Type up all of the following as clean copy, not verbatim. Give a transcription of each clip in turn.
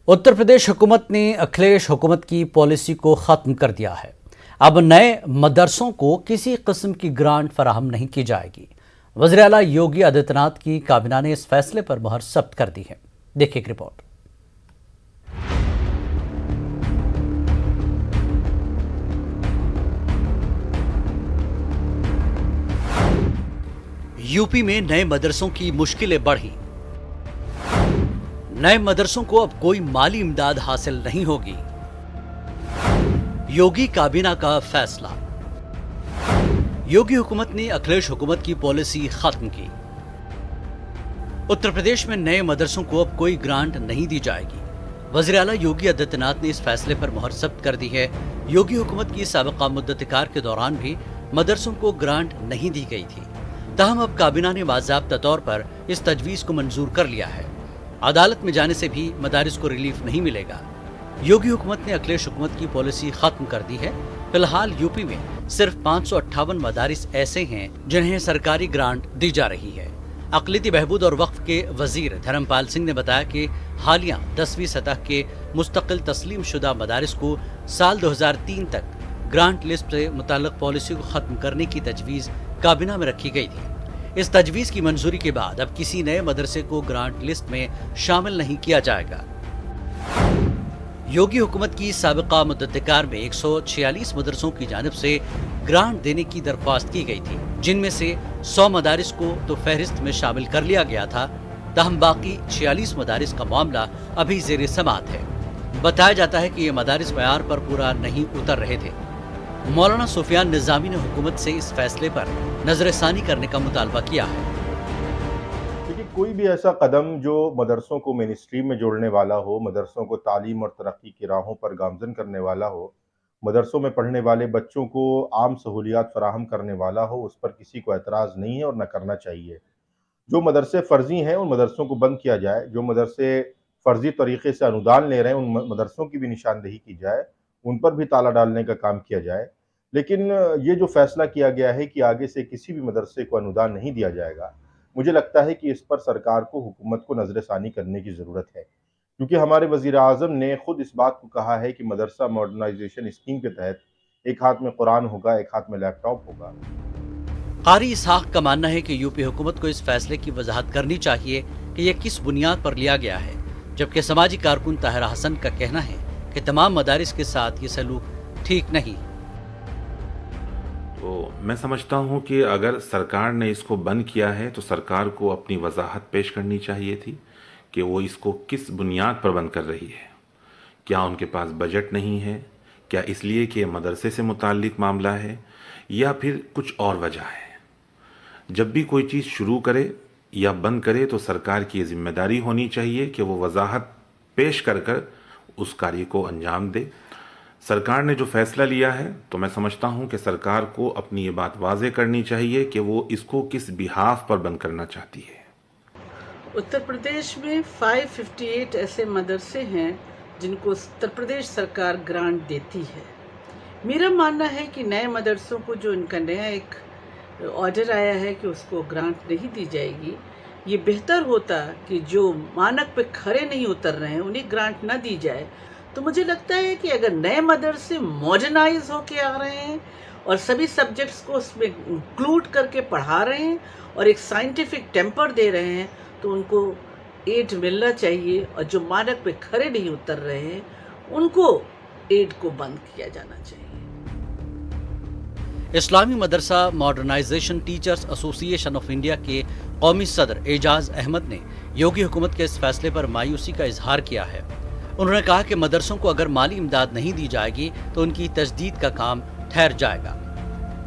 उत्तर प्रदेश हुकूमत ने अखिलेश हुकूमत की पॉलिसी को ख़त्म कर दिया है। अब नए मदरसों को किसी किस्म की ग्रांट फराहम नहीं की जाएगी। वज़ीर आला योगी आदित्यनाथ की काबीना ने इस फैसले पर मुहर सख्त कर दी है। देखिए एक रिपोर्ट। यूपी में नए मदरसों की मुश्किलें बढ़ी। नए मदरसों को अब कोई माली इमदाद हासिल नहीं होगी। योगी काबीना का फैसला। योगी हुकूमत ने अखिलेश हुकूमत की पॉलिसी खत्म की। उत्तर प्रदेश में नए मदरसों को अब कोई ग्रांट नहीं दी जाएगी। वज़ीर आला योगी आदित्यनाथ ने इस फैसले पर मुहर सख्त कर दी है। योगी हुकूमत की साबिक़ा मुद्दत-ए-कार के दौरान भी मदरसों को ग्रांट नहीं दी गई थी। ताहम अब काबीना ने बाज़ाब्ता तौर पर इस तजवीज़ को मंजूर कर लिया है। अदालत में जाने से भी मदारिस को रिलीफ नहीं मिलेगा। योगी हुकूमत ने अखिलेश हुकूमत की पॉलिसी खत्म कर दी है। फिलहाल यूपी में सिर्फ 558 मदारिस ऐसे हैं जिन्हें सरकारी ग्रांट दी जा रही है। अक़लियती बहबूद और वक्फ के वजीर धर्मपाल सिंह ने बताया कि हालिया 10वीं सतह के मुस्तकिल तस्लीम शुदा मदारिस को साल 2003 तक ग्रांट लिस्ट से मुताल्लिक़ पॉलिसी को खत्म करने की तजवीज़ काबीना में रखी गई थी। इस तजवीज़ की मंजूरी के बाद अब किसी नए मदरसे को ग्रांट लिस्ट में शामिल नहीं किया जाएगा। योगी हुकूमत की साबिक़ा मुद्दत-ए-कार में 146 मदरसों की जानिब से ग्रांट देने की दरख्वास्त की गई थी, जिनमें से 100 मदारिस को तो फहरिस्त में शामिल कर लिया गया था। ताहम बाकी 46 मदारिस का मामला अभी ज़ेर समाअत है। बताया जाता है कि ये मदारिस मयार पर पूरा नहीं उतर रहे थे। मौलाना सुफियान निज़ामी ने हुकूमत से इस फैसले पर नजरसानी करने का मुतालबा किया है। देखिए, कोई भी ऐसा कदम जो मदरसों को मेन स्ट्रीम में जोड़ने वाला हो, मदरसों को तालीम और तरक्की की राहों पर गामज़न करने वाला हो, मदरसों में पढ़ने वाले बच्चों को आम सहूलियात फराहम करने वाला हो, उस पर किसी को एतराज़ नहीं है और न करना चाहिए। जो मदरसे फ़र्ज़ी हैं उन मदरसों को बंद किया जाए, जो मदरसे फ़र्ज़ी तरीक़े से अनुदान ले रहे हैं उन मदरसों की भी निशानदेही की जाए, उन पर भी ताला डालने का काम किया जाए। लेकिन ये जो फ़ैसला किया गया है कि आगे से किसी भी मदरसे को अनुदान नहीं दिया जाएगा, मुझे लगता है कि इस पर सरकार को, हुकूमत को नज़रसानी करने की ज़रूरत है। क्योंकि हमारे वज़ीर-ए-आज़म ने खुद इस बात को कहा है कि मदरसा मॉडर्नाइज़ेशन स्कीम के तहत एक हाथ में कुरान होगा, एक हाथ में लैपटॉप होगा। क़ारी इसहाक़ का मानना है कि यूपी हुकूमत को इस फैसले की वजाहत करनी चाहिए कि यह किस बुनियाद पर लिया गया है, जबकि समाजी कारकुन ताहिरा हसन का कहना है कि तमाम मदारिस के साथ ये सलूक ठीक नहीं। तो मैं समझता हूं कि अगर सरकार ने इसको बंद किया है तो सरकार को अपनी वजाहत पेश करनी चाहिए थी कि वो इसको किस बुनियाद पर बंद कर रही है। क्या उनके पास बजट नहीं है? क्या इसलिए कि मदरसे से मुताल्लिक मामला है, या फिर कुछ और वजह है? जब भी कोई चीज़ शुरू करे या बंद करे तो सरकार की जिम्मेदारी होनी चाहिए कि वो वजाहत पेश कर कर उस कार्य को अंजाम दे। सरकार ने जो फैसला लिया है तो मैं समझता हूं कि सरकार को अपनी ये बात वाज़ेह करनी चाहिए कि वो इसको किस बिहाफ पर बंद करना चाहती है। उत्तर प्रदेश में 558 ऐसे मदरसे हैं जिनको उत्तर प्रदेश सरकार ग्रांट देती है। मेरा मानना है कि नए मदरसों को जो इनका नया एक ऑर्डर आया है कि उसको ग्रांट नहीं दी जाएगी, ये बेहतर होता कि जो मानक पे खरे नहीं उतर रहे हैं उन्हें ग्रांट ना दी जाए। तो मुझे लगता है कि अगर नए मदरसे मॉडर्नाइज होके आ रहे हैं और सभी सब्जेक्ट्स को उसमें इंक्लूड करके पढ़ा रहे हैं और एक साइंटिफिक टेम्पर दे रहे हैं, तो उनको एड मिलना चाहिए, और जो मानक पे खरे नहीं उतर रहे हैं उनको एड को बंद किया जाना चाहिए। इस्लामी madrasa modernisation teachers association of India के कौमी सदर एजाज अहमद ने योगी हुकूमत के इस फैसले पर मायूसी का इजहार किया है। उन्होंने कहा कि मदरसों को अगर माली इमदाद नहीं दी जाएगी तो उनकी तजदीद का काम ठहर जाएगा।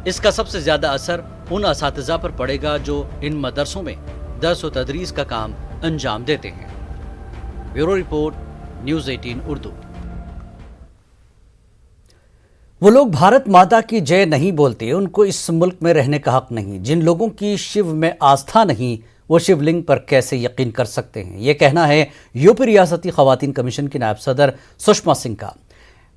इसका सबसे ज्यादा असर उन असातिज़ा पर पड़ेगा जो इन मदरसों में दर्स व तदरीस का काम अंजाम देते हैं। Bureau report, news 18 Urdu. वो लोग भारत माता की जय नहीं बोलते, उनको इस मुल्क में रहने का हक नहीं। जिन लोगों की शिव में आस्था नहीं, वो शिवलिंग पर कैसे यकीन कर सकते हैं? ये कहना है यूपी रियासती ख़वातीन कमीशन की नायब सदर सुषमा सिंह का।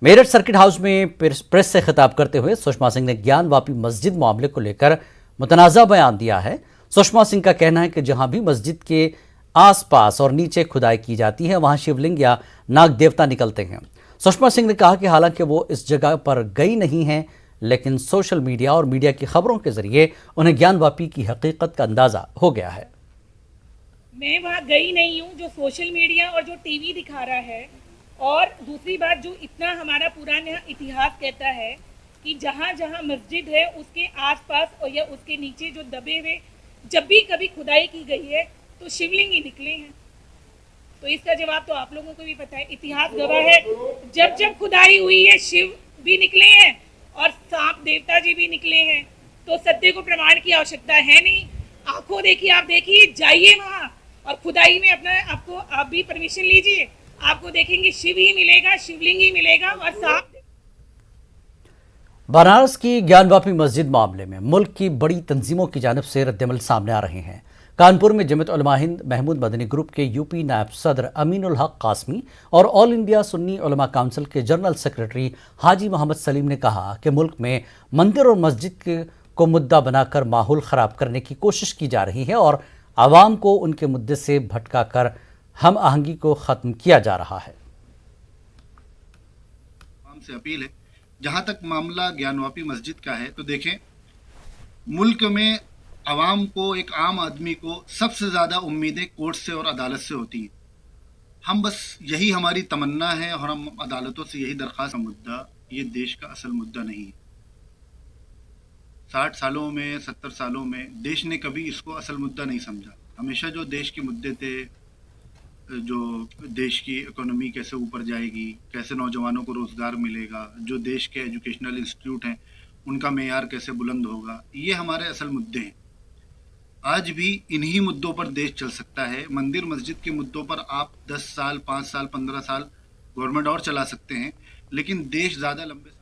मेरठ सर्किट हाउस में प्रेस से खिताब करते हुए सुषमा सिंह ने ज्ञान वापी मस्जिद मामले को लेकर मुतनाज़ा बयान दिया है। सुषमा सिंह का कहना है कि जहां भी मस्जिद के आसपास और नीचे खुदाई की जाती है, वहां शिवलिंग या नाग देवता निकलते हैं। सुषमा सिंह ने कहा कि हालांकि वो इस जगह पर गई नहीं हैं, लेकिन सोशल मीडिया और मीडिया की खबरों के जरिए उन्हें ज्ञानवापी की हकीकत का अंदाजा हो गया है। मैं वहाँ गई नहीं हूँ, जो सोशल मीडिया और जो टीवी दिखा रहा है। और दूसरी बात, जो इतना हमारा पुराना इतिहास कहता है कि जहाँ जहाँ मस्जिद है उसके आसपास और या उसके नीचे जो दबे हुए जब भी कभी खुदाई की गई है तो शिवलिंग ही निकले हैं। तो इसका जवाब तो आप लोगों को भी पता है, इतिहास गवाह है। जब जब खुदाई हुई है शिव भी निकले हैं और सांप देवता जी भी निकले हैं। तो सत्य को प्रमाण की आवश्यकता है नहीं। आंखों देखिए, आप देखिए, जाइए वहाँ और खुदाई में अपना आपको आप भी परमिशन लीजिए, आपको देखेंगे शिव ही मिलेगा, शिवलिंग ही मिलेगा और सांप। बनारस की ज्ञानवापी मस्जिद मामले में मुल्क की बड़ी तंजीमों की जानिब से रद्दमल सामने आ रहे हैं। कानपुर में जमीयत उलमा हिंद महमूद मदनी ग्रुप के यूपी नायब सदर अमीनुल हक कासमी और ऑल इंडिया सुन्नी उलमा काउंसिल के जनरल सेक्रेटरी हाजी मोहम्मद सलीम ने कहा कि मुल्क में मंदिर और मस्जिद को मुद्दा बनाकर माहौल ख़राब करने की कोशिश की जा रही है और आवाम को उनके मुद्दे से भटकाकर हम आहंगी को ख़त्म किया जा रहा है। से अपील है, जहाँ तक मामला ज्ञानवापी मस्जिद का है तो देखें, मुल्क में आवाम को, एक आम आदमी को सबसे ज़्यादा उम्मीदें कोर्ट से और अदालत से होती हैं। हम बस यही हमारी तमन्ना है और हम अदालतों से यही दरख्वास्त, मुद्दा ये देश का असल मुद्दा नहीं है। 60 सालों में, 70 सालों में देश ने कभी इसको असल मुद्दा नहीं समझा। हमेशा जो देश के मुद्दे थे, जो देश की इकोनॉमी कैसे ऊपर जाएगी, कैसे नौजवानों को रोज़गार मिलेगा, जो देश के एजुकेशनल इंस्टीट्यूट हैं उनका मेयार कैसे बुलंद होगा, ये हमारे असल मुद्दे हैं। आज भी इन्हीं मुद्दों पर देश चल सकता है। मंदिर मस्जिद के मुद्दों पर आप 10 साल, 5 साल, 15 साल गवर्नमेंट और चला सकते हैं, लेकिन देश ज़्यादा लंबे।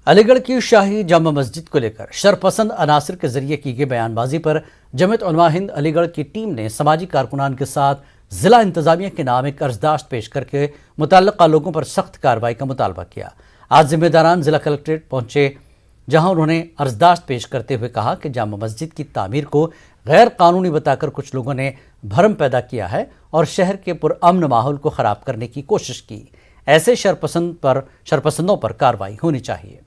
अलीगढ़ की शाही जामा मस्जिद को लेकर शरपसंद अनासिर के जरिए की गई बयानबाजी पर जमीयत उलमा हिंद अलीगढ़ की टीम ने समाजी कारकुनान के साथ जिला इंतजामिया के नाम एक अर्जदाश्त पेश करके मुतल्लिका लोगों पर सख्त कार्रवाई का मुतालबा किया। आज जिम्मेदारान जिला कलेक्ट्रेट पहुंचे, जहां उन्होंने अर्जदाश्त पेश करते हुए कहा कि जामा मस्जिद की तामीर को गैर कानूनी बताकर कुछ लोगों ने भरम पैदा किया है और शहर के पुरअमन माहौल को ख़राब करने की कोशिश की। ऐसे शरपसंदों पर कार्रवाई होनी चाहिए।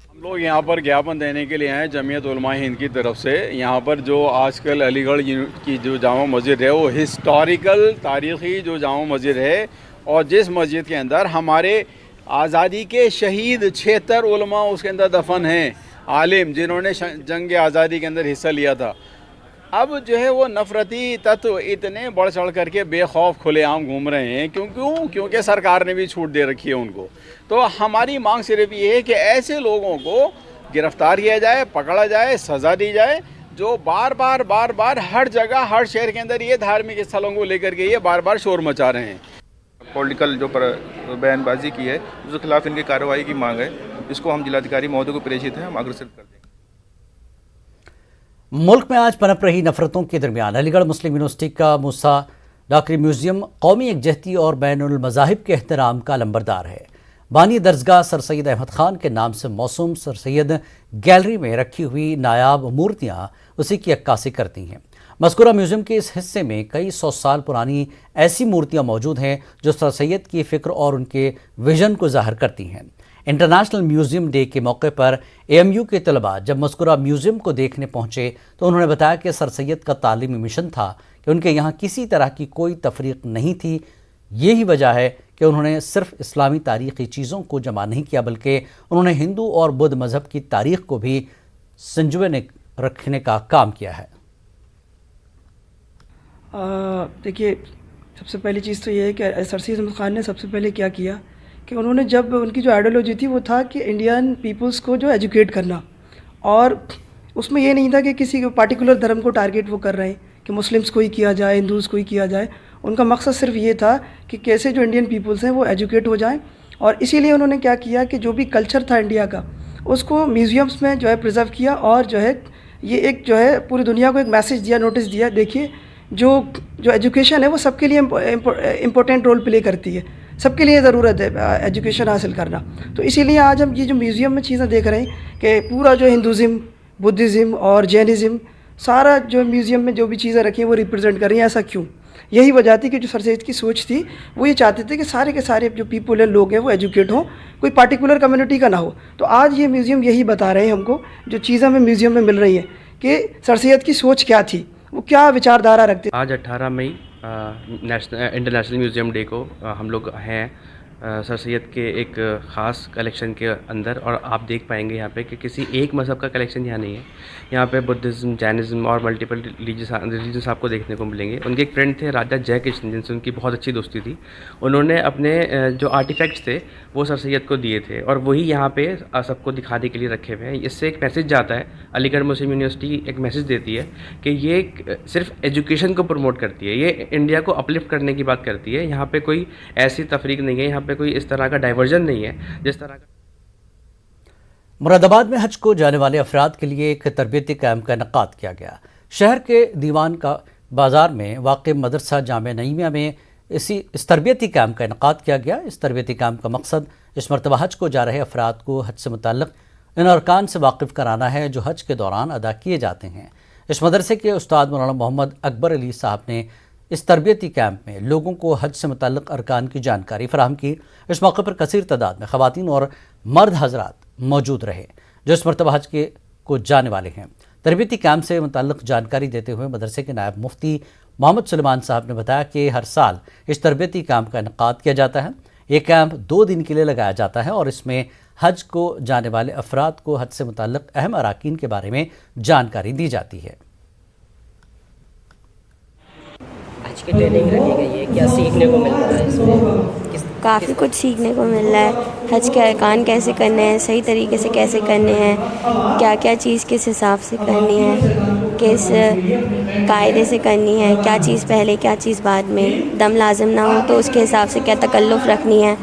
हम लोग यहाँ पर ज्ञापन देने के लिए आए जमीयत उलमा हिंद की तरफ से। यहाँ पर जो आजकल अलीगढ़ की जो जामा मस्जिद है वो हिस्टोरिकल तारीख़ी जो जामा मस्जिद है, और जिस मस्जिद के अंदर हमारे आज़ादी के शहीद 76 उलमा उसके अंदर दफन हैं, आलिम जिन्होंने जंग आज़ादी के अंदर हिस्सा लिया था। अब जो है वो नफरती तत्व इतने बढ़ चढ़ करके बेखौफ खुलेआम घूम रहे हैं, क्योंकि सरकार ने भी छूट दे रखी है उनको। तो हमारी मांग सिर्फ ये है कि ऐसे लोगों को गिरफ्तार किया जाए, पकड़ा जाए, सज़ा दी जाए, जो बार बार हर जगह, हर शहर के अंदर ये धार्मिक स्थलों को लेकर के ये बार बार शोर मचा रहे हैं। पॉलिटिकल जो बयानबाजी की है उसके खिलाफ इनकी कार्रवाई की मांग है। इसको हम जिलाधिकारी महोदय को प्रेषित है, हम अग्रसर कर देंगे। मुल्क में आज पनप रही नफरतों के दरमियान अलीगढ़ मुस्लिम यूनिवर्सिटी का मूसा डाकरी म्यूजियम कौमी यकजहती और बैनुल मज़ाहिब के एहतराम का लंबरदार है। बानी दरसगाह सर सैयद अहमद खान के नाम से मौसूम सर सैयद गैलरी में रखी हुई नायाब मूर्तियाँ उसी की अक्कासी करती हैं। मज़कूरा म्यूज़ियम के इस हिस्से में कई 100 साल पुरानी ऐसी मूर्तियाँ मौजूद हैं जो सर सैयद की फ़िक्र और उनके विजन को ज़ाहिर करती हैं। इंटरनेशनल म्यूज़ियम डे के मौके पर AMU के तलबा जब मज़कूरा म्यूज़ियम को देखने पहुँचे तो उन्होंने बताया कि सर सैयद का तालीमी मिशन था कि उनके यहाँ किसी तरह की कोई तफरीक नहीं थी। यही वजह है कि उन्होंने सिर्फ इस्लामी तारीख़ी चीज़ों को जमा नहीं किया, बल्कि उन्होंने हिंदू और बुद्ध मज़हब की तारीख़ को भी संजोए रखने का काम किया है। देखिए, सबसे पहली चीज़ तो ये है कि सर सैयद अहमद खान ने सबसे पहले क्या किया कि उन्होंने, जब उनकी जो आइडियोलॉजी थी वो था कि इंडियन पीपल्स को जो एजुकेट करना, और उसमें ये नहीं था कि किसी पार्टिकुलर धर्म को टारगेट वो कर रहे हैं कि मुस्लिम्स को ही किया जाए, हिंदूज़ को ही किया जाए। उनका मकसद सिर्फ ये था कि कैसे जो इंडियन पीपल्स हैं वो एजुकेट हो जाएं, और इसीलिए उन्होंने क्या किया कि जो भी कल्चर था इंडिया का उसको म्यूज़ियम्स में जो है प्रिजर्व किया, और जो है ये एक जो है पूरी दुनिया को एक मैसेज दिया, नोटिस दिया, देखिए जो एजुकेशन है वो सबके लिए इम्पोर्टेंट रोल प्ले करती है, सबके लिए ज़रूरत है एजुकेशन हासिल करना। तो इसीलिए आज हम ये जो म्यूज़ियम में चीज़ें देख रहे हैं कि पूरा जो हिंदुज़म, बुद्धिज़्म और जैनिज़्म सारा जो म्यूज़ियम में जो भी चीज़ें रखी हैं वो रिप्रेजेंट कर रही हैं। ऐसा क्यों? यही वजह थी कि जो सर सैयद की सोच थी वो ये चाहते थे कि सारे के सारे जो पीपल हैं, लोग हैं, वो एजुकेट हों, कोई पार्टिकुलर कम्युनिटी का ना हो। तो आज ये म्यूज़ियम यही बता रहे हैं हमको, जो चीज़ें हमें म्यूज़ियम में मिल रही हैं, कि सर सैयद की सोच क्या थी, वो क्या विचारधारा रखते। आज 18 मई इंटरनेशनल म्यूज़ियम डे को हम लोग हैं सर सैयद के एक ख़ास कलेक्शन के अंदर, और आप देख पाएंगे यहाँ पे कि किसी एक मज़हब का कलेक्शन यहाँ नहीं है। यहाँ पे बुद्धिज़्म, जैनिज़्म और मल्टीपल रिलीजन्स आपको देखने को मिलेंगे। उनके एक फ्रेंड थे राजा जयकृष्ण, जिनसे उनकी बहुत अच्छी दोस्ती थी। उन्होंने अपने जो आर्टिफैक्ट्स थे वो सर सैयद को दिए थे, और वही यहाँ पे सबको दिखाने के लिए रखे हुए हैं। इससे एक मैसेज जाता है, अलीगढ़ मुस्लिम यूनिवर्सिटी एक मैसेज देती है कि ये सिर्फ एजुकेशन को प्रमोट करती है, ये इंडिया को अपलिफ्ट करने की बात करती है। यहाँ पे कोई ऐसी तफरीक नहीं है, यहाँ पे कोई इस तरह का डाइवर्जन नहीं है जिस तरह का। मुरादाबाद में हज को जाने वाले अफराद के लिए एक तरबियती कैंप का इनेकाद किया गया। शहर के दीवान का बाजार में वाक़ई मदरसा जामे नईमिया में इस तरबियती कैंप का इनेकाद किया गया। इस तरबियती कैंप का मकसद इस मरतबा हज को जा रहे अफराद को हज से मुतल्लिक़ इन अरकान से वाकिफ़ कराना है जो हज के दौरान अदा किए जाते हैं। इस मदरसे के उस्ताद मौलाना मोहम्मद अकबर अली साहब ने इस तरबियती कैंप में लोगों को हज से मुतल्लिक़ अरकान की जानकारी फराहम की। इस मौके पर कसीर तादाद में ख़वातीन और मर्द हजरात मौजूद रहे जो इस मरतबा हज को जाने वाले हैं। तरबियती कैंप से मुतल्लिक़ जानकारी देते हुए मदरसे के नायब मुफ्ती मोहम्मद सुलेमान साहब ने बताया कि हर साल इस तरबियती कैंप का इनेकाद किया जाता है। ये कैंप 2 दिन के लिए लगाया जाता है और इसमें हज को जाने वाले अफराद को हज से मुतल्लिक़ अहम अराकीन के बारे में जानकारी दी जाती है। हज की ट्रेनिंग रखी गई है, क्या सीखने को मिल रहा है इसमें? काफ़ी कुछ सीखने को मिल रहा है। हज के अरकान कैसे करने हैं, सही तरीके से कैसे करने हैं, क्या क्या चीज़ किस हिसाब से करनी है, किस कायदे से करनी है, क्या चीज़ पहले क्या चीज़ बाद में, दम लाजिम ना हो तो उसके हिसाब से क्या तकल्लुफ़ रखनी है,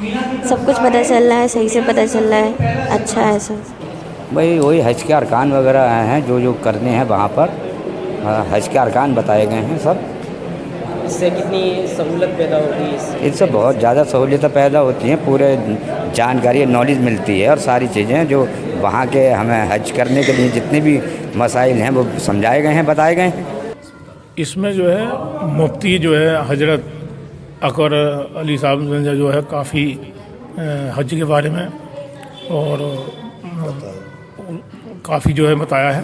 सब कुछ पता चल रहा है, सही से पता चल रहा है। अच्छा है सब। भाई वही हज के अरकान वगैरह हैं जो करने हैं वहाँ पर, हज के अरकान बताए गए हैं सब। इससे कितनी सहूलत पैदा होती है? इससे बहुत ज़्यादा सहूलियतें पैदा होती हैं, पूरे जानकारी नॉलेज मिलती है और सारी चीज़ें जो वहाँ के हमें हज करने के लिए जितने भी मसाइल हैं वो समझाए गए हैं, बताए गए हैं। इसमें जो है मुफ्ती जो है हजरत अकबर अली साहब जो है काफ़ी हज के बारे में और काफ़ी जो है बताया है,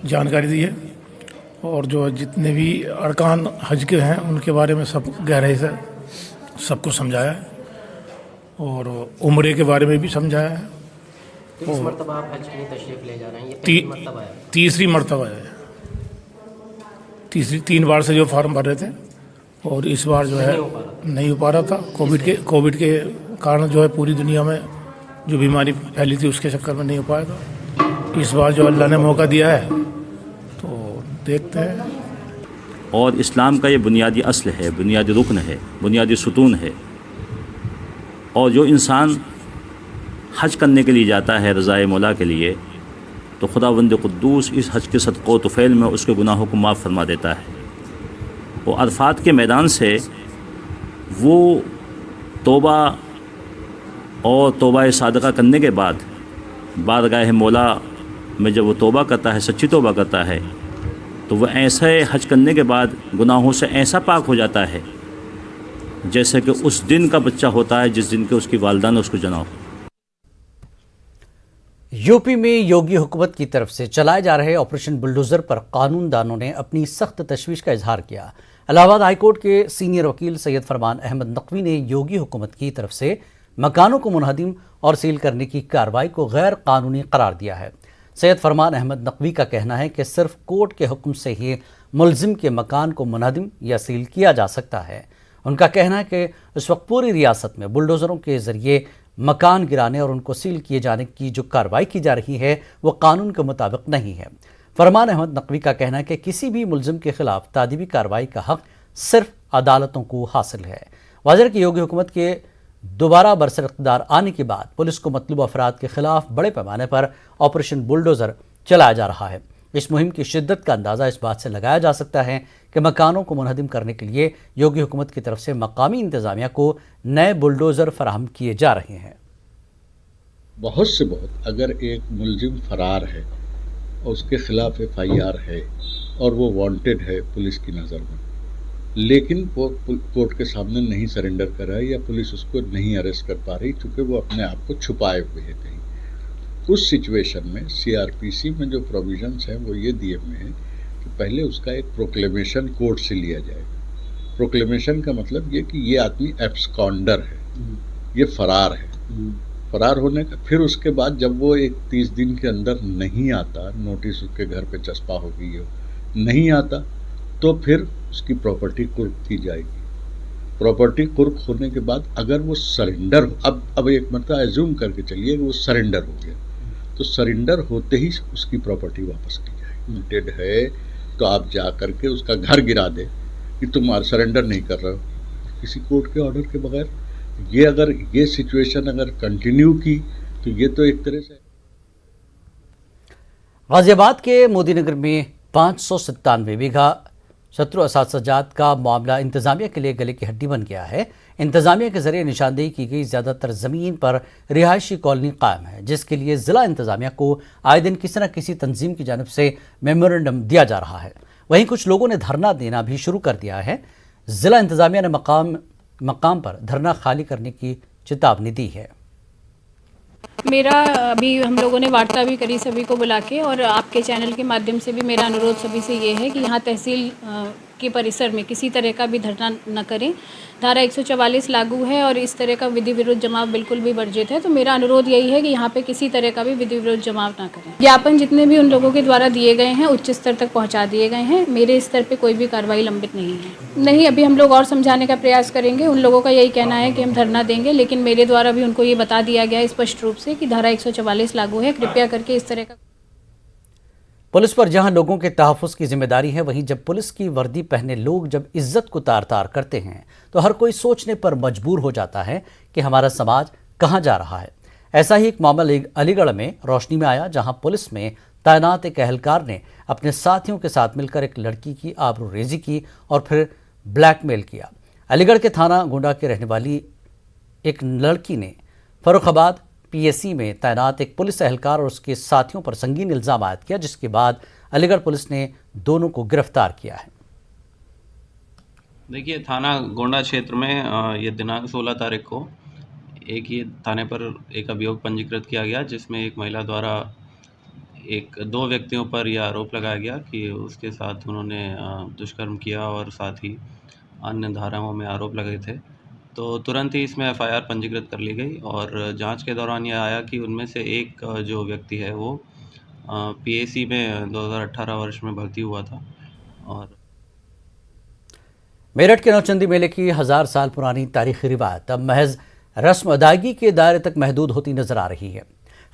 जानकारी दी है, और जो जितने भी अरकान हज के हैं उनके बारे में सब गहराई से सबको समझाया है और उम्रे के बारे में भी समझाया है। तो इस मरतबा आप हज के लिए तशरीफ ले जा रहे हैं, ये तीसरी मरतबा है। 3 बार से जो फॉर्म भर रहे थे और इस बार जो है नहीं हो पा रहा था, कोविड के कारण जो है पूरी दुनिया में जो बीमारी फैली थी उसके चक्कर में नहीं हो पाया था। इस बार जो अल्लाह ने मौका दिया है देखते हैं। और इस्लाम का ये बुनियादी असल है, बुनियादी रुकन है, बुनियादी सुतून है, और जो इंसान हज करने के लिए जाता है रज़ाए मौला के लिए, तो खुदावंद कुद्दूस इस हज के सदक़ो तुफ़ैल में उसके गुनाहों को माफ़ फरमा देता है। वो अरफात के मैदान से वो तौबा और तौबा सादका करने के बाद बारगाह मौला में जब वो तौबा करता है, सच्ची तौबा करता है, तो वह ऐसे हज करने के बाद गुनाहों से ऐसा पाक हो जाता है जैसे कि उस दिन का बच्चा होता है जिस दिन के उसकी वालिदा ने उसको जना हो। यूपी में योगी हुकूमत की तरफ से चलाए जा रहे ऑपरेशन बुलडोज़र पर कानूनदानों ने अपनी सख्त तशवीश का इजहार किया। इलाहाबाद हाईकोर्ट के सीनियर वकील सैयद फरमान अहमद नकवी ने योगी हुकूमत की तरफ से मकानों को मुनहदिम और सील करने की कार्रवाई को गैर कानूनी करार दिया है। सैयद फरमान अहमद नकवी का कहना है कि सिर्फ कोर्ट के हुक्म से ही मुलजिम के मकान को मुनहदिम या सील किया जा सकता है। उनका कहना है कि इस वक्त पूरी रियासत में बुलडोज़रों के ज़रिए मकान गिराने और उनको सील किए जाने की जो कार्रवाई की जा रही है वो कानून के मुताबिक नहीं है। फरमान अहमद नकवी का कहना है कि किसी भी मुलजिम के खिलाफ तादीबी कार्रवाई का हक सिर्फ अदालतों को हासिल है। वाज़ेह कि योगी हुकूमत के दोबारा बरसर इक़्तिदार आने के बाद पुलिस को मतलूबा अफराद के खिलाफ बड़े पैमाने पर ऑपरेशन बुलडोज़र चलाया जा रहा है। इस मुहिम की शिद्दत का अंदाज़ा इस बात से लगाया जा सकता है कि मकानों को मुनहदिम करने के लिए योगी हुकूमत की तरफ से मकामी इंतज़ामिया को नए बुलडोज़र फराहम किए जा रहे हैं। बहुत से बहुत अगर एक मुलजिम फरार है और उसके खिलाफ FIR है और वो वांटेड है पुलिस की नज़र में, लेकिन वो कोर्ट के सामने नहीं सरेंडर कर रहा है या पुलिस उसको नहीं अरेस्ट कर पा रही क्योंकि वो अपने आप को छुपाए हुए है कहीं। उस सिचुएशन में सीआरपीसी में जो प्रोविजंस हैं वो ये दिए हुए हैं कि पहले उसका एक प्रोक्लेमेशन कोर्ट से लिया जाएगा। प्रोक्लेमेशन का मतलब ये कि ये आदमी एब्सकॉन्डर है, ये फरार है। फरार होने का फिर उसके बाद जब वो एक 30 दिन के अंदर नहीं आता, नोटिस उसके घर पे चस्पा हो गई हो, नहीं आता, तो फिर उसकी प्रॉपर्टी कुर्क की जाएगी। प्रॉपर्टी कुर्क होने के बाद अगर वो सरेंडर हो, अब एक मतलब एज्यूम करके चलिए कि वो सरेंडर हो गया, तो सरेंडर होते ही उसकी प्रॉपर्टी वापस की जाएगी। डेड है तो आप जा करके उसका घर गिरा दे कि तुम सरेंडर नहीं कर रहे हो किसी कोर्ट के ऑर्डर के बगैर। ये अगर ये सिचुएशन अगर कंटिन्यू की तो ये तो एक तरह से। गाजियाबाद के मोदीनगर में 597 बीघा शत्रु असासजात का मामला इंतजामिया के लिए गले की हड्डी बन गया है। इंतजामिया के जरिए निशानदेही की गई ज़्यादातर ज़मीन पर रिहायशी कॉलोनी कायम है, जिसके लिए ज़िला इंतजामिया को आए दिन किसी न किसी तंजीम की जानिब से मेमोरेंडम दिया जा रहा है। वहीं कुछ लोगों ने धरना देना भी शुरू कर दिया है। ज़िला इंतजामिया ने मकाम पर धरना खाली करने की चेतावनी दी है। मेरा अभी हम लोगों ने वार्ता भी करी सभी को बुला के, और आपके चैनल के माध्यम से भी मेरा अनुरोध सभी से ये है कि यहाँ तहसील के परिसर में किसी तरह का भी धरना न करें। धारा 144 लागू है और इस तरह का विधि विरुद्ध जमाव बिल्कुल भी वर्जित है। तो मेरा अनुरोध यही है कि यहाँ पे किसी तरह का भी विधि विरुद्ध जमाव ना करें। ज्ञापन जितने भी उन लोगों के द्वारा दिए गए हैं उच्च स्तर तक पहुँचा दिए गए हैं। मेरे स्तर पर कोई भी कार्रवाई लंबित नहीं है। नहीं, अभी हम लोग और समझाने का प्रयास करेंगे। उन लोगों का यही कहना है कि हम धरना देंगे, लेकिन मेरे द्वारा भी उनको ये बता दिया गया है स्पष्ट रूप से कि धारा 144 लागू है। कृपया करके इस तरह का पुलिस पर जहां लोगों के तहफ़्फ़ुज़ की जिम्मेदारी है, वहीं जब पुलिस की वर्दी पहने लोग जब इज्जत को तार तार करते हैं तो हर कोई सोचने पर मजबूर हो जाता है कि हमारा समाज कहां जा रहा है। ऐसा ही एक मामला अलीगढ़ में रोशनी में आया, जहां पुलिस में तैनात एक एहलकार ने अपने साथियों के साथ मिलकर एक लड़की की आबरूरेज़ी की और फिर ब्लैकमेल किया। अलीगढ़ के थाना गोंडा के रहने वाली एक लड़की ने फर्रुखाबाद पीएसी में तैनात एक पुलिस एहलकार और उसके साथियों पर संगीन इल्ज़ाम आयद किया, जिसके बाद अलीगढ़ पुलिस ने दोनों को गिरफ्तार किया है। देखिए, थाना गोंडा क्षेत्र में ये दिनांक 16 तारीख को एक ये थाने पर एक अभियोग पंजीकृत किया गया, जिसमें एक महिला द्वारा दो व्यक्तियों पर यह आरोप लगाया गया कि उसके साथ उन्होंने दुष्कर्म किया और साथ ही अन्य धाराओं में आरोप लगे थे। तो तुरंत ही इसमें एफआईआर पंजीकृत कर ली गई और जांच के दौरान यह आया कि उनमें से एक जो व्यक्ति है वो पीएसी में 2018 वर्ष में भर्ती हुआ था। और मेरठ के नौचंदी मेले की 1000 साल पुरानी तारीखी रिवायत अब महज रस्म अदायगी के दायरे तक महदूद होती नजर आ रही है।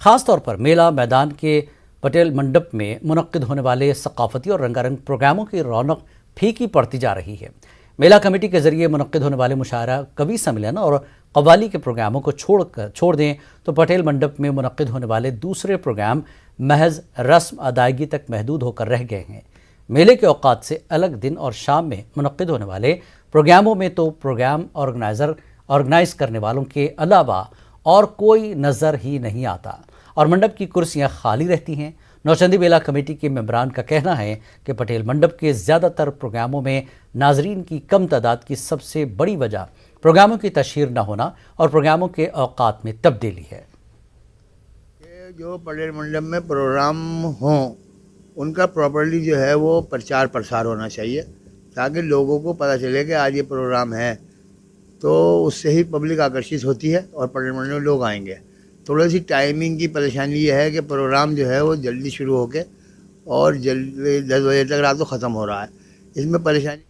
ख़ासतौर पर मेला मैदान के पटेल मंडप में मुनक्किद होने वाले सकाफती और रंगारंग प्रोग्रामों की रौनक फीकी पड़ती जा रही है। मेला कमेटी के जरिए मुनक्किद होने वाले मुशायरा, कवि सम्मेलन और कव्वाली के प्रोग्रामों को छोड़ दें तो पटेल मंडप में मुनक्किद होने वाले दूसरे प्रोग्राम महज रस्म अदायगी तक महदूद होकर रह गए हैं। मेले के औकात से अलग दिन और शाम में मुनक्किद होने वाले प्रोग्रामों में तो प्रोग्राम ऑर्गेनाइज करने वालों के अलावा और कोई नज़र ही नहीं आता और मंडप की कुर्सियां खाली रहती हैं। नौचंदी मेला कमेटी के मेंबरान का कहना है कि पटेल मंडप के ज़्यादातर प्रोग्रामों में नाजरीन की कम तादाद की सबसे बड़ी वजह प्रोग्रामों की तशहीर न होना और प्रोग्रामों के औकात में तब्दीली है। जो पटेल मंडप में प्रोग्राम हों उनका प्रॉपर्ली जो है वो प्रचार प्रसार होना चाहिए, ताकि लोगों को पता चले कि आज ये प्रोग्राम है, तो उससे ही पब्लिक आकर्षित होती है और पटेल मंडप में लोग आएंगे। थोड़ी सी टाइमिंग की परेशानी ये है कि प्रोग्राम जो है वो जल्दी शुरू होके और जल्दी 10 बजे तक रात को ख़त्म हो रहा है, इसमें परेशानी।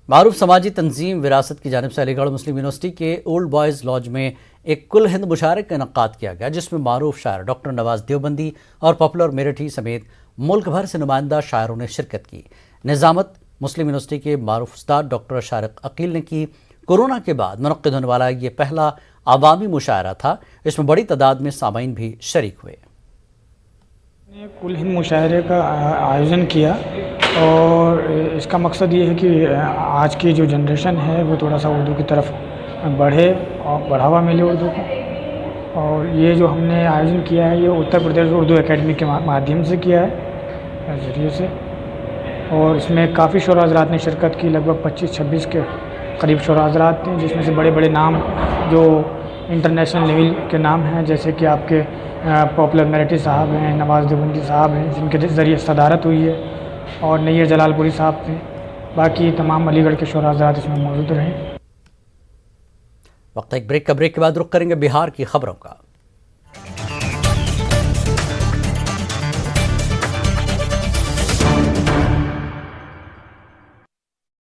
मारूफ समाजी तंजीम विरासत की जानिब से अलीगढ़ मुस्लिम यूनिवर्सिटी के ओल्ड बॉयज़ लॉज में एक कुल हिंद मुशायरे का इनकाद किया गया, जिसमें मारूफ शायर डॉक्टर नवाज देवबंदी और पॉपुलर मेरठी समेत मुल्क भर से नुमाइंदा शायरों ने शिरकत की। निज़ामत मुस्लिम यूनिवर्सिटी के मारूफ उस्ताद डॉक्टर शारिक अकील ने की। कोरोना के बाद मुनक्किद होने वाला ये पहला आवामी मुशायरा था। इसमें बड़ी तादाद में सामाईन भी शरीक हुए। कुल हिंद मुशायरे का आयोजन किया और इसका मकसद ये है कि आज की जो जनरेशन है वो थोड़ा सा उर्दू की तरफ बढ़े और बढ़ावा मिले उर्दू को। और ये जो हमने आयोजन किया है ये उत्तर प्रदेश उर्दू एकेडमी के माध्यम से किया है, जरिए से। और इसमें काफ़ी शोरा हज़रात ने शिरकत की, लगभग 25-26 के करीब शोरा हज़रात थे, जिसमें से बड़े बड़े नाम जो इंटरनेशनल लेवल के नाम हैं, जैसे कि आपके पॉपुलर मेरिटी साहब हैं, नवाज़ देवबंदी साहब हैं जिनके ज़रिए सदारत हुई है, और नैयर जलालपुरी साहब थे। बाकी तमाम अलीगढ़ के शोरा हज़रात इसमें मौजूद रहे। वक्त एक ब्रेक के बाद रुख करेंगे बिहार की खबरों का।